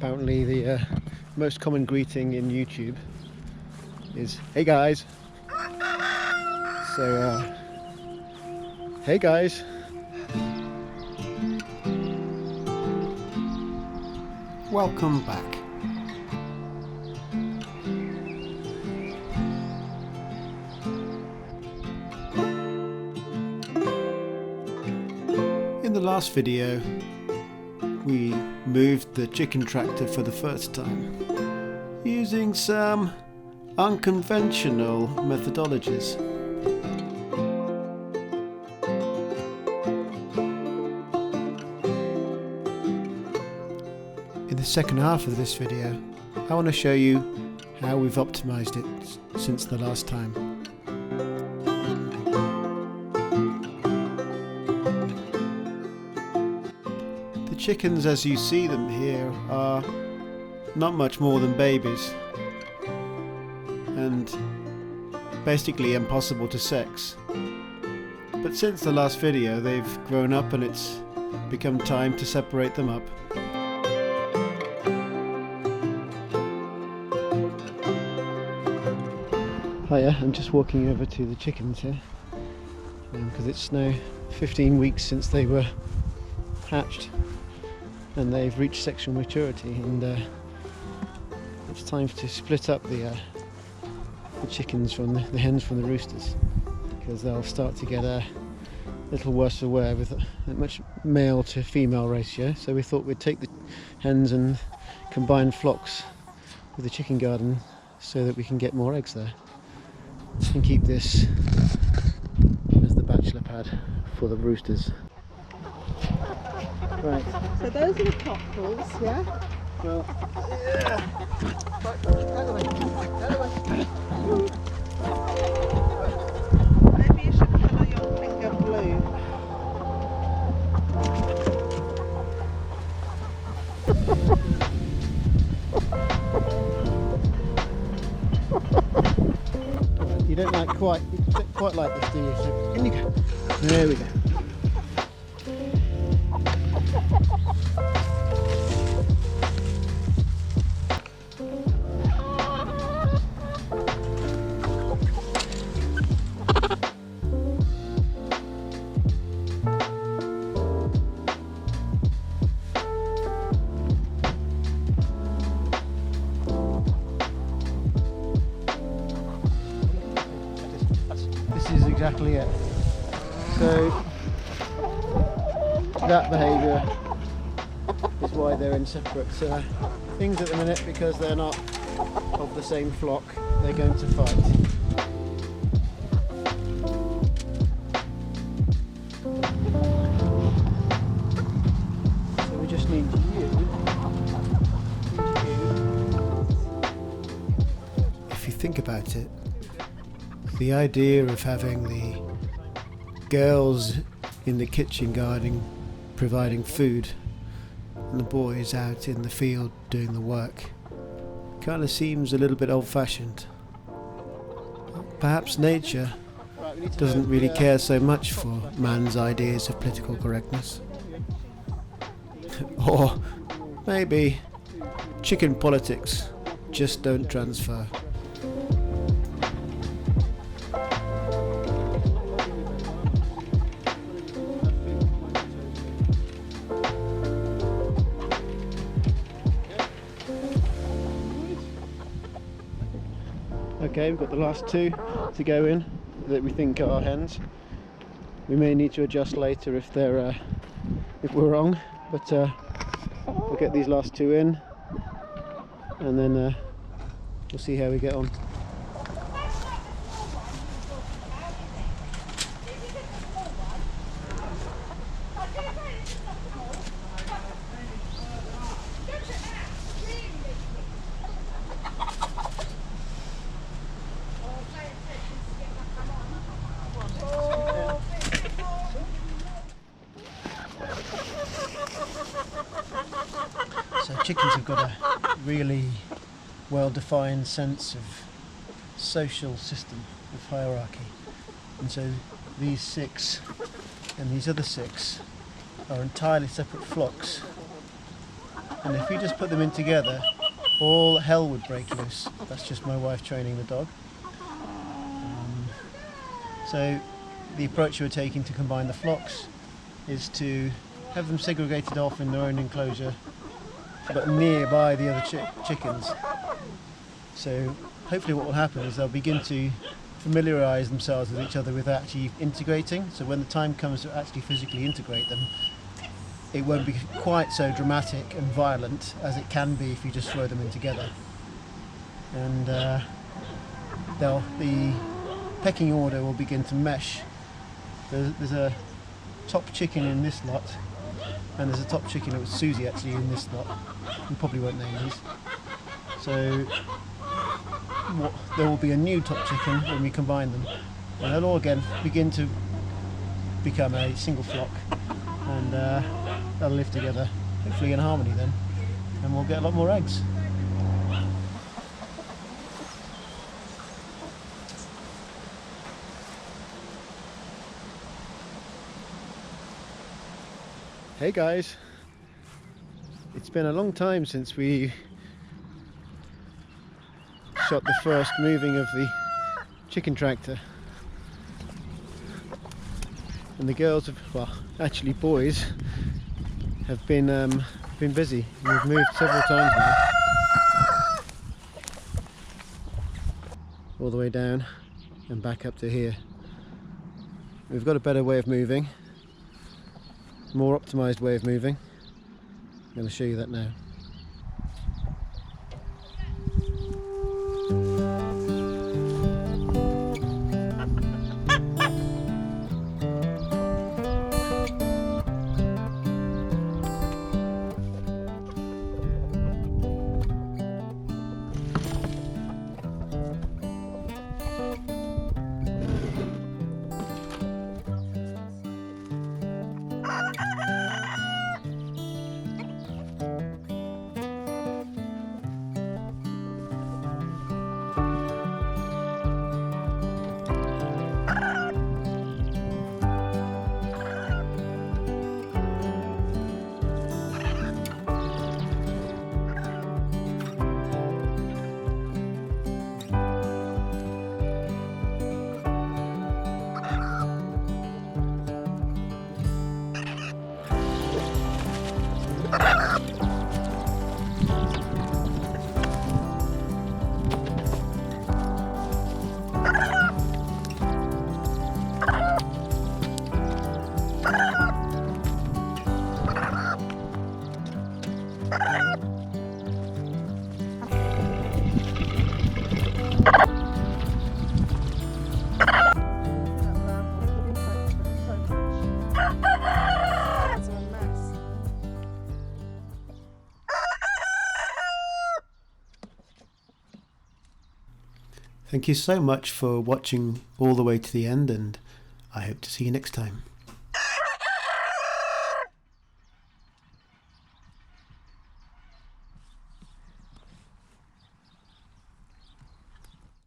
Apparently the most common greeting in YouTube is "Hey guys." So hey guys. Welcome back. In the last video we moved the chicken tractor for the first time using some unconventional methodologies. In the second half of this video I want to show you how we've optimized it since the last time. The chickens as you see them here are not much more than babies and basically impossible to sex. But since the last video they've grown up and it's become time to separate them up. Hiya, I'm just walking over to the chickens here because it's now 15 weeks since they were hatched and they've reached sexual maturity, and it's time to split up the chickens from the hens from the roosters, because they'll start to get a little worse aware with a much male to female ratio. So we thought we'd take the hens and combine flocks with the chicken garden so that we can get more eggs there and keep this as the bachelor pad for the roosters. Right. So those are the cockles, yeah? Well, yeah. Maybe you should colour your finger blue. You don't quite like this, do you? So in you go. There we go. This is exactly it. So that behaviour is why they're in separate things at the minute, because they're not of the same flock. They're going to fight. So we just need you. If you think about it, the idea of having the girls in the kitchen garden providing food and the boys out in the field doing the work kind of seems a little bit old-fashioned. Perhaps nature doesn't really care so much for man's ideas of political correctness. Or maybe chicken politics just don't transfer. Okay, we've got the last two to go in that we think are hens. We may need to adjust later if they're if we're wrong, but we'll get these last two in, and then we'll see how we get on. So chickens have got a really well-defined sense of social system, of hierarchy, and so these 6 and these other 6 are entirely separate flocks and if you just put them in together, all hell would break loose. That's just my wife training the dog. So the approach we're taking to combine the flocks is to have them segregated off in their own enclosure, but nearby the other chickens. So hopefully what will happen is they'll begin to familiarise themselves with each other without actually integrating. So when the time comes to actually physically integrate them, it won't be quite so dramatic and violent as it can be if you just throw them in together. And the pecking order will begin to mesh. There's a top chicken in this lot, and there's a top chicken with Susie actually in this lot. We probably won't name these. So there will be a new top chicken when we combine them, and they'll all again begin to become a single flock, and they'll live together, hopefully in harmony then, and we'll get a lot more eggs. Hey guys, it's been a long time since we shot the first moving of the chicken tractor, and the girls have, well actually boys, have been busy. We've moved several times now, all the way down and back up to here. We've got a better way of moving, more optimised way of moving. I'm going to show you that now. Thank you so much for watching all the way to the end, and I hope to see you next time.